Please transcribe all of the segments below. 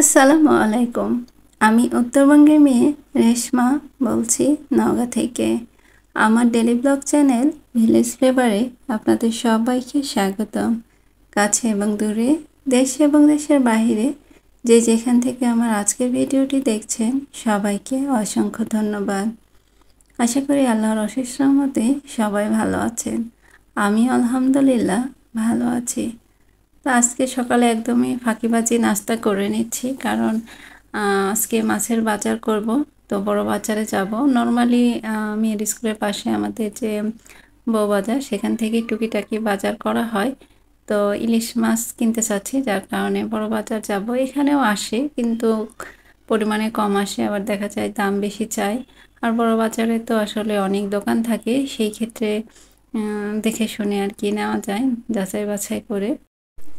আসসালামু আলাইকুম। আমি উত্তরবঙ্গের মেয়ে রেশমা বলছি নওগাঁ থেকে। আমার ডেলি ব্লগ চ্যানেল ভিলেজ ফ্লেভারে আপনাদের সবাইকে স্বাগতম। কাছে এবং দূরে, দেশ এবং দেশের বাইরে যে যেখান থেকে আমার আজকের ভিডিওটি দেখছেন সবাইকে অসংখ্য ধন্যবাদ। আশা করি আল্লাহর অশেষ রহমতে সবাই ভালো আছেন। আমি আলহামদুলিল্লাহ ভালো আছি। তো আজকে সকালে একদমই ফাঁকিবাজি নাস্তা করে নিচ্ছি, কারণ আজকে মাছের বাজার করব। তো বড় বাজারে যাব। নর্মালি মেয়ের স্কুলের পাশে আমাদের যে বউ বাজার, সেখান থেকে টুকিটাকি বাজার করা হয়। তো ইলিশ মাছ কিনতে চাচ্ছি, যার কারণে বড় বাজার যাব। এখানেও আসে কিন্তু পরিমাণে কম আসে, আবার দেখা যায় দাম বেশি চাই। আর বড় বাজারে তো আসলে অনেক দোকান থাকে, সেই ক্ষেত্রে দেখে শুনে আর কি নেওয়া যায়, যাচাই বাছাই করে।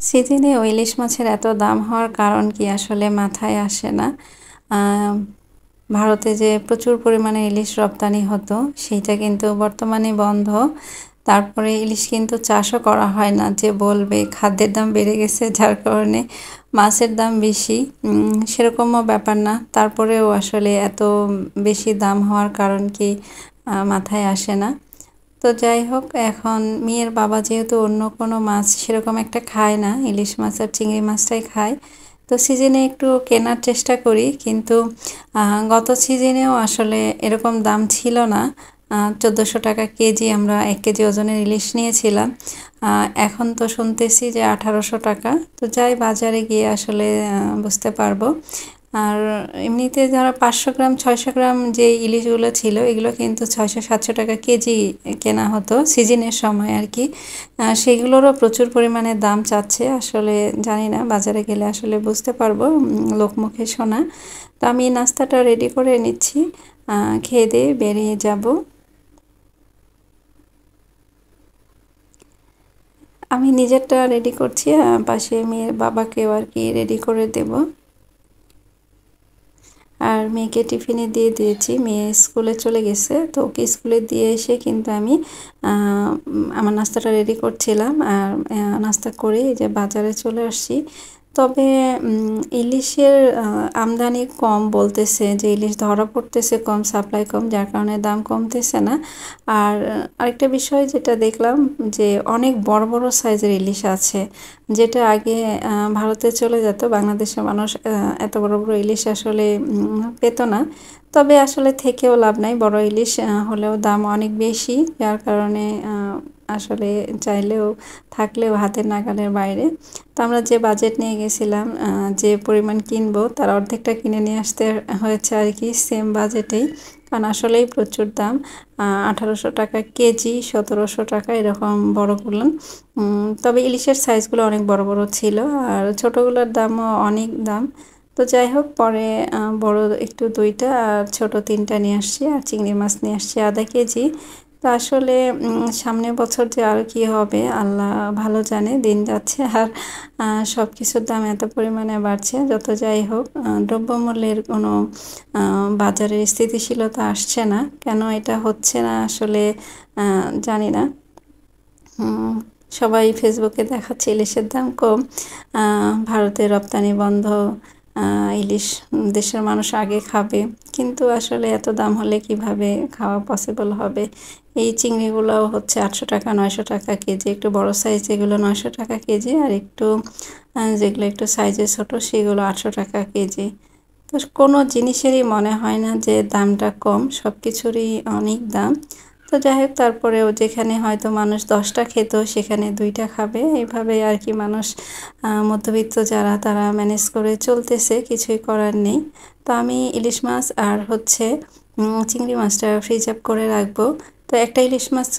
সিজনে ইলিশ মাছের এত দাম হওয়ার কারণ কি আসলে মাথায় আসে না। ভারতে যে প্রচুর পরিমাণে ইলিশ রপ্তানি হতো, সেইটা কিন্তু বর্তমানে বন্ধ। তারপরে ইলিশ কিন্তু চাষও করা হয় না, যে বলবে খাদ্যের দাম বেড়ে গেছে যার কারণে মাছের দাম বেশি, সেরকমও ব্যাপার না। তারপরেও আসলে এত বেশি দাম হওয়ার কারণ কি মাথায় আসে না। তো যাই হোক, এখন মেয়ের বাবা যেহেতু অন্য কোনো মাছ সেরকম একটা খায় না, ইলিশ মাছ আর চিংড়ি মাছটাই খায়, তো সিজনে একটু কেনার চেষ্টা করি। কিন্তু গত সিজনেও আসলে এরকম দাম ছিল না। 1400 টাকা কেজি আমরা 1 কেজি ওজনের ইলিশ নিয়েছিলাম। এখন তো শুনতেছি যে 1800 টাকা। তো যাই বাজারে গিয়ে আসলে বুঝতে পারবো। আর এমনিতে যারা 500 গ্রাম 600 গ্রাম যে ইলিশগুলো ছিল, এগুলো কিন্তু 600-700 টাকা কেজি কেনা হতো সিজনের সময় আর কি। সেগুলোরও প্রচুর পরিমাণে দাম চাচ্ছে। আসলে জানি না, বাজারে গেলে আসলে বুঝতে পারবো, লোকমুখে শোনা। তো আমি নাস্তাটা রেডি করে নিচ্ছি, খেয়ে দিয়ে বেরিয়ে যাব। আমি নিজেরটা রেডি করছি, পাশে মেয়ের বাবাকেও আর কি রেডি করে দেব। আর মেয়েকে টিফিনে দিয়ে দিয়েছি, মেয়ে স্কুলে চলে গেছে। তো ওকে স্কুলে দিয়ে এসে কিন্তু আমি আমার নাস্তাটা রেডি করছিলাম। আর নাস্তা করে এই যে বাজারে চলে আসছি। তবে ইলিশের আমদানি কম বলতেছে, যে ইলিশ ধরা পড়তেছে কম, সাপ্লাই কম, যার কারণে দাম কমতেছে না। আর আরেকটা বিষয় যেটা দেখলাম, যে অনেক বড় বড় সাইজের ইলিশ আছে, যেটা আগে ভারতে চলে যেত, বাংলাদেশের মানুষ এত বড় বড় ইলিশ আসলে পেত না। তবে আসলে থেকেও লাভ নাই, বড় ইলিশ হলেও দাম অনেক বেশি, যার কারণে আসলে চাইলেও থাকলেও হাতের নাগালের বাইরে। তো আমরা যে বাজেট নিয়ে গেছিলাম, যে পরিমাণ কিনবো তার অর্ধেকটা কিনে নিয়ে আসতে হয়েছে আর কি, সেম বাজেটেই। কারণ আসলেই প্রচুর দাম, 1800 টাকা কেজি, 1700 টাকা এরকম বড়গুলো। তবে ইলিশের সাইজগুলো অনেক বড় বড় ছিল, আর ছোটোগুলোর দামও অনেক দাম। তো যাই হোক, পরে বড় একটু 2টা আর ছোট 3টা নিয়ে আসছি, আর চিংড়ি মাছ নিয়ে আসছি আধা কেজি। তো আসলে সামনের বছর যে আর কি হবে আল্লাহ ভালো জানে, দিন যাচ্ছে আর সব কিছুর দাম এত পরিমাণে বাড়ছে। যত যাই হোক, দ্রব্যমূল্যের কোনো বাজারের স্থিতিশীলতা আসছে না। কেন এটা হচ্ছে না আসলে জানি না। সবাই ফেসবুকে দেখাচ্ছে ইলিশের দাম কম, ভারতে রপ্তানি বন্ধ, ইলিশ দেশের মানুষ আগে খাবে। কিন্তু আসলে এত দাম হলে কিভাবে খাওয়া পসিবল হবে? এই চিংড়িগুলোও হচ্ছে 800 টাকা 900 টাকা কেজি, একটু বড় সাইজ যেগুলো 900 টাকা কেজি, আর একটু যেগুলো একটু সাইজে ছোট সেগুলো 800 টাকা কেজি। তো কোনো জিনিসেরই মনে হয় না যে দামটা কম, সব কিছুরই অনেক দাম। তো যাই হোক, তারপরেও যেখানে হয়তো মানুষ 10টা খেত সেখানে 2টা খাবে, এইভাবে আর কি মানুষ মধ্যবিত্ত যারা তারা ম্যানেজ করে চলতেছে, কিছুই করার নেই। তো আমি ইলিশ মাছ আর হচ্ছে চিংড়ি মাছটা ফ্রিজ আপ করে রাখবো। তো একটা ইলিশ মাছ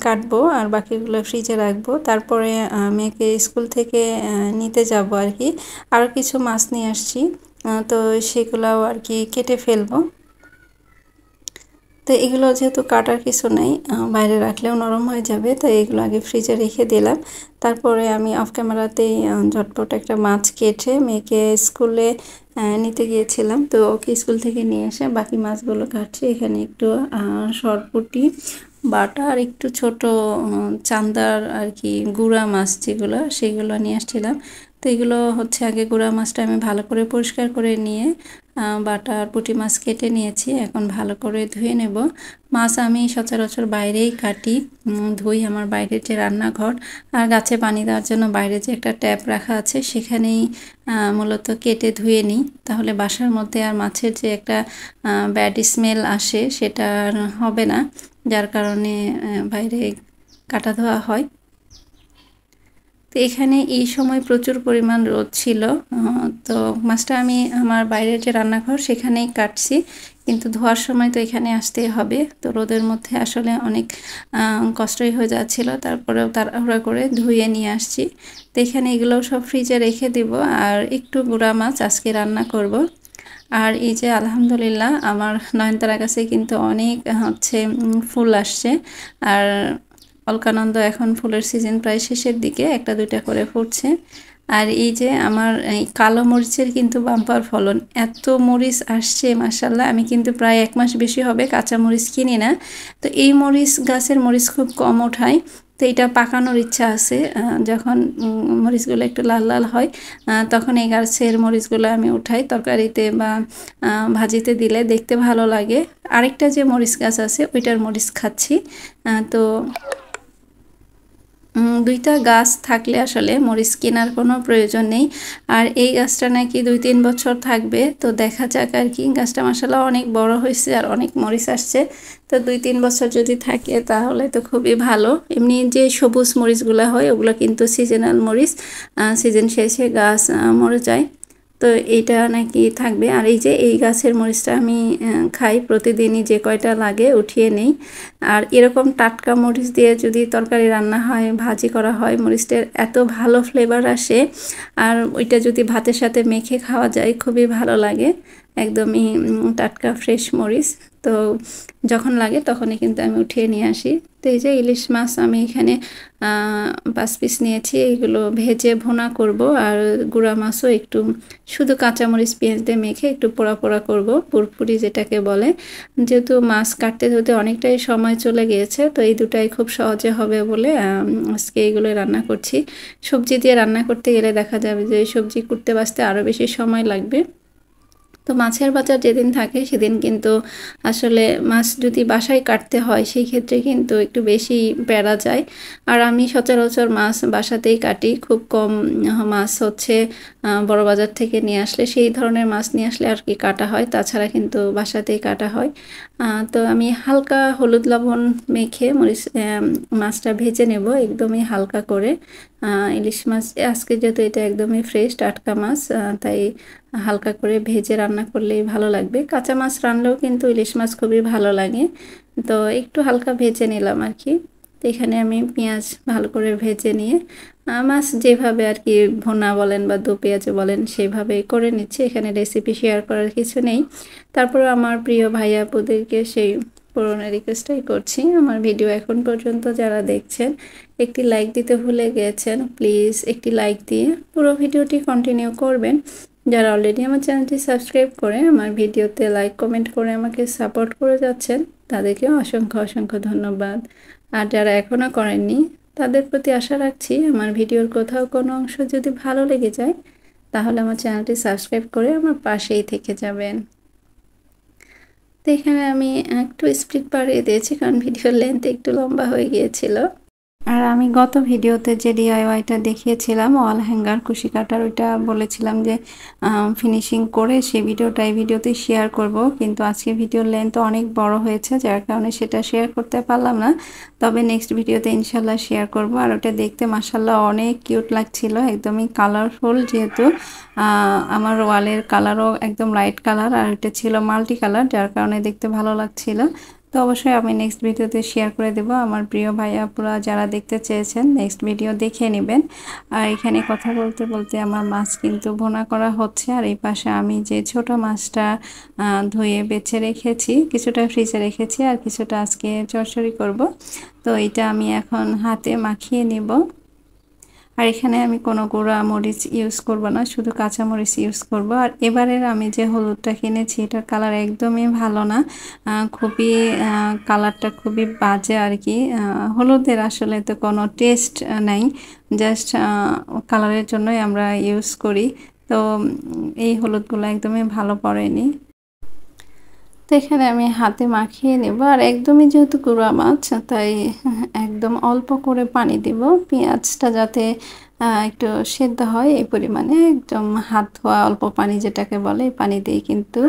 কাটবো আর বাকিগুলো ফ্রিজে রাখবো। তারপরে মেয়েকে স্কুল থেকে নিতে যাব আর কি। আরও কিছু মাছ নিয়ে আসছি, তো সেগুলোও আর কি কেটে ফেলবো। তো এগুলো যেহেতু কাটার কিছু নেই, বাইরে রাখলেও নরম হয়ে যাবে, তো এগুলো আগে ফ্রিজে রেখে দিলাম। তারপরে আমি অফ ক্যামেরাতেই ঝটপট একটা মাছ কেটে মেয়েকে স্কুলে নিতে গিয়েছিলাম। তো ওকে স্কুল থেকে নিয়ে এসে বাকি মাছগুলো কাটছি। এখানে একটু সরপুঁটি বাটা আর একটু ছোট চান্দার আর কি গুঁড়া মাছ যেগুলো, সেগুলো নিয়ে আসছিলাম। তো এগুলো হচ্ছে আগে গুঁড়া মাছটা আমি ভালো করে পরিষ্কার করে নিয়ে বাটা আর পুঁটি মাছ কেটে নিয়েছি। এখন ভালো করে ধুয়ে নেব। মাছ আমি সচরাচর বাইরেই কাটি, ধুই। আমার বাইরের যে রান্নাঘর আর গাছে পানি দেওয়ার জন্য বাইরে যে একটা ট্যাপ রাখা আছে সেখানেই মূলত কেটে ধুয়ে নিই। তাহলে বাসার মধ্যে আর মাছের যে একটা ব্যাড স্মেল আসে সেটা আর হবে না, যার কারণে বাইরে কাটা ধোয়া হয়। তো এখানে এই সময় প্রচুর পরিমাণ রোদ ছিল, তো মাছটা আমি আমার বাইরের যে রান্নাঘর সেখানেই কাটছি, কিন্তু ধোয়ার সময় তো এখানে আসতেই হবে। তো রোদের মধ্যে আসলে অনেক কষ্টই হয়ে যাচ্ছিল, তারপরেও তাড়াহুড়া করে ধুয়ে নিয়ে আসছি। তো এখানে এগুলো সব ফ্রিজে রেখে দিব, আর একটু গুঁড়া মাছ আজকে রান্না করব। আর এই যে আলহামদুলিল্লাহ আমার নয়নতারা গাছে কিন্তু অনেক হচ্ছে ফুল আসছে। আর অলকানন্দ এখন ফুলের সিজন প্রায় শেষের দিকে, একটা দুইটা করে ফুটছে। আর এই যে আমার এই কালো মরিচের কিন্তু বাম্পার ফলন, এত মরিচ আসছে মাশাআল্লাহ। আমি কিন্তু প্রায় 1 মাস বেশি হবে কাঁচা মরিচ কিনি না। তো এই মরিচ গাছের মরিচ খুব কম ওঠায়, তো এটা পাকানোর ইচ্ছা আছে। যখন মরিচগুলো একটু লাল লাল হয় তখন এই গাছের মরিচগুলো আমি উঠাই, তরকারিতে বা ভাজিতে দিলে দেখতে ভালো লাগে। আরেকটা যে মরিচ গাছ আছে ওইটার মরিচ খাচ্ছি। তো দুইটা গাছ থাকলে আসলে মরিচ কেনার কোনো প্রয়োজন নেই। আর এই গাছটা নাকি 2-3 বছর থাকবে, তো দেখা যাক আর কি। গাছটা মাশাআল্লাহ অনেক বড় হয়েছে আর অনেক মরিচ আসছে, তো 2-3 বছর যদি থাকে তাহলে তো খুবই ভালো। এমনি যে সবুজ মরিচগুলো হয় ওগুলো কিন্তু সিজনাল মরিচ, সিজন শেষে গাছ মরে যায়, তো এইটা নাকি থাকবে। আর এই যে এই গাছের মরিচটা আমি খাই প্রতিদিনই, যে কয়টা লাগে উঠিয়ে নেই। আর এরকম টাটকা মরিচ দিয়ে যদি তরকারি রান্না হয়, ভাজি করা হয়, মরিচটার এত ভালো ফ্লেভার আসে। আর ওইটা যদি ভাতের সাথে মেখে খাওয়া যায় খুবই ভালো লাগে, একদমই টাটকা ফ্রেশ মরিচ। তো যখন লাগে তখনই কিন্তু আমি উঠিয়ে নিয়ে আসি। তো এই যে ইলিশ মাছ আমি এখানে 5 পিস নিয়েছি, এগুলো ভেজে ভুনা করব। আর গুঁড়া মাছও একটু শুধু কাঁচামরিচ পেঁয়াজ দিয়ে মেখে একটু পোড়া পোড়া করব, পুরপুরি যেটাকে বলে। যেহেতু মাছ কাটতে ধরতে অনেকটাই সময় চলে গিয়েছে, তো এই দুটাই খুব সহজে হবে বলে আজকে এইগুলো রান্না করছি। সবজি দিয়ে রান্না করতে গেলে দেখা যাবে যে সবজি কুটতে বাছতে আরও বেশি সময় লাগবে। তো মাছের বাজার যেদিন থাকে সেদিন কিন্তু আসলে মাছ যদি বাসায় কাটতে হয় সেই ক্ষেত্রে কিন্তু একটু বেশি প্যারা যায়। আর আমি সচরাচর মাছ বাসাতেই কাটি, খুব কম মাছ হচ্ছে বড় বাজার থেকে নিয়ে আসলে, সেই ধরনের মাছ নিয়ে আসলে আর কি কাটা হয়, তাছাড়া কিন্তু বাসাতেই কাটা হয়। তো আমি হালকা হলুদ লবণ মেখে মাছটা ভেজে নেব একদমই হালকা করে। ইলিশ মাছ আজকে যেহেতু এটা একদমই ফ্রেশ টাটকা মাছ, তাই হালকা করে ভেজে রান্না করলেই ভালো লাগবে। কাঁচা মাছ রান্নাও কিন্তু ইলিশ মাছ খুবই ভালো লাগে, তো একটু হালকা ভেজে নিলাম আর কি। তো এখানে আমি পেঁয়াজ ভালো করে ভেজে নিয়ে মাছ যেভাবে আর কি ভুনা বলেন বা দো পেঁয়াজে বলেন সেভাবেই করে নিচ্ছি। এখানে রেসিপি শেয়ার করার কিছু নেই। তারপর আমার প্রিয় ভাইয়া আপুদেরকে সেই পুরনো রিকোয়েস্টটাই করছি, আমার ভিডিও এখন পর্যন্ত যারা দেখছেন একটি লাইক দিতে ভুলে গিয়েছেন, প্লিজ একটি লাইক দিয়ে পুরো ভিডিওটি কন্টিনিউ করবেন। যারা অলরেডি আমার চ্যানেলটি সাবস্ক্রাইব করে আমার ভিডিওতে লাইক কমেন্ট করে আমাকে সাপোর্ট করে যাচ্ছেন তাদেরকে অসংখ্য অসংখ্য ধন্যবাদ। আর যারা এখনও করেননি তাদের প্রতি আশা রাখছি আমার ভিডিওর কোথাও কোনো অংশ যদি ভালো লেগে যায় তাহলে আমার চ্যানেলটি সাবস্ক্রাইব করে আমার পাশেই থেকে যাবেন। তো এখানে আমি একটু স্পিড বাড়িয়ে দিয়েছি কারণ ভিডিওর লেন্থ একটু লম্বা হয়ে গিয়েছিল। আর আমি গত ভিডিওতে যে ডিআইওয়াইটা দেখিয়েছিলাম ওয়াল হ্যাঙ্গার কুশি কাটার, ওইটা বলেছিলাম যে ফিনিশিং করে সেই ভিডিওটা এই ভিডিওতে শেয়ার করব, কিন্তু আজকে ভিডিওর লেন্থ অনেক বড় হয়েছে যার কারণে সেটা শেয়ার করতে পারলাম না। তবে নেক্সট ভিডিওতে ইনশাল্লাহ শেয়ার করব। আর ওটা দেখতে মাশাল্লাহ অনেক কিউট লাগছিল, একদমই কালারফুল, যেহেতু আমার ওয়ালের কালারও একদম লাইট কালার আর এটা ছিল মাল্টি কালার, যার কারণে দেখতে ভালো লাগছিল। তো অবশ্যই আমি নেক্সট ভিডিওতে শেয়ার করে দেব। আমার প্রিয় ভাইয়াপুরা যারা দেখতে চেয়েছেন নেক্সট ভিডিও দেখে নেবেন। আর এখানে কথা বলতে বলতে আমার মাছ কিন্তু ভুনা করা হচ্ছে, আর এই পাশে আমি যে ছোট মাছটা ধুয়ে বেছে রেখেছি, কিছুটা ফ্রিজে রেখেছি আর কিছুটা আজকে চচ্চড়ি করব। তো এটা আমি এখন হাতে মাখিয়ে নেব। আর এখানে আমি কোনো গুঁড়া মরিচ ইউজ করব না, শুধু কাঁচা মরিচ ইউজ করব। আর এবারের আমি যে হলুদটা কিনেছি এটার কালার একদমই ভালো না, খুবই কালারটা খুবই বাজে আর কি। হলুদের আসলে তো কোনো টেস্ট নাই, জাস্ট কালারের জন্যই আমরা ইউজ করি। তো এই হলুদগুলো একদমই ভালো পড়েনি। তো এখানে আমি হাতে মাখিয়ে নেব। আর একদমই যেহেতু গুঁড়া মাছ, তাই একদম অল্প করে পানি দিব, পেঁয়াজটা যাতে একটু সেদ্ধ হয় এই পরিমাণে। একদম হাত ধোয়া অল্প পানি যেটাকে বলে, এই পানি দিয়ে কিন্তু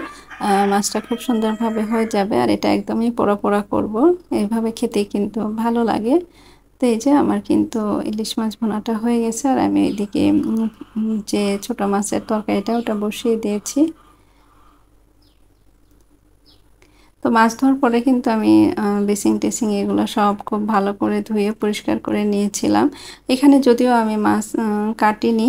মাছটা খুব সুন্দরভাবে হয়ে যাবে। আর এটা একদমই পোড়া পোড়া করব, এইভাবে খেতে কিন্তু ভালো লাগে। তো এই যে আমার কিন্তু ইলিশ মাছ ভুনাটা হয়ে গেছে, আর আমি এদিকে যে ছোট মাছের তরকারিটা ওটা বসিয়ে দিয়েছি। তো মাছ ধোয়ার পরে কিন্তু আমি বেসিং টেসিং এগুলো সব খুব ভালো করে ধুয়ে পরিষ্কার করে নিয়েছিলাম। এখানে যদিও আমি মাছ কাটিনি,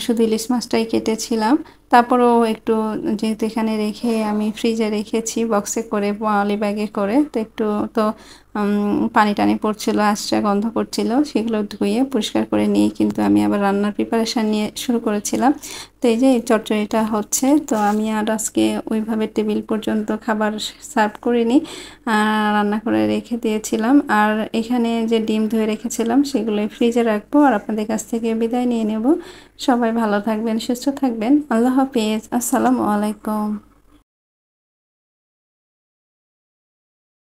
শুধু ইলিশ মাছটাই কেটেছিলাম। তারপরেও একটু, যেহেতু এখানে রেখে আমি ফ্রিজে রেখেছি বক্সে করে, পলি ব্যাগে করে, তো একটু তো পানি টানি পড়ছিল, আঁচটা গন্ধ করছিল, সেগুলো ধুয়ে পরিষ্কার করে নিয়ে কিন্তু আমি আবার রান্নার প্রিপারেশান নিয়ে শুরু করেছিলাম। তো এই যে এই চচ্চড়িটা হচ্ছে, তো আমি আর আজকে ওইভাবে টেবিল পর্যন্ত খাবার সার্ভ করিনি, রান্না করে রেখে দিয়েছিলাম। আর এখানে যে ডিম ধুয়ে রেখেছিলাম সেগুলোই ফ্রিজে রাখবো। আর আপনাদের কাছ থেকে বিদায় নিয়ে নেব। সবাই ভালো থাকবেন, সুস্থ থাকবেন। আল্লাহ হাফিজ, আসসালামু আলাইকুম।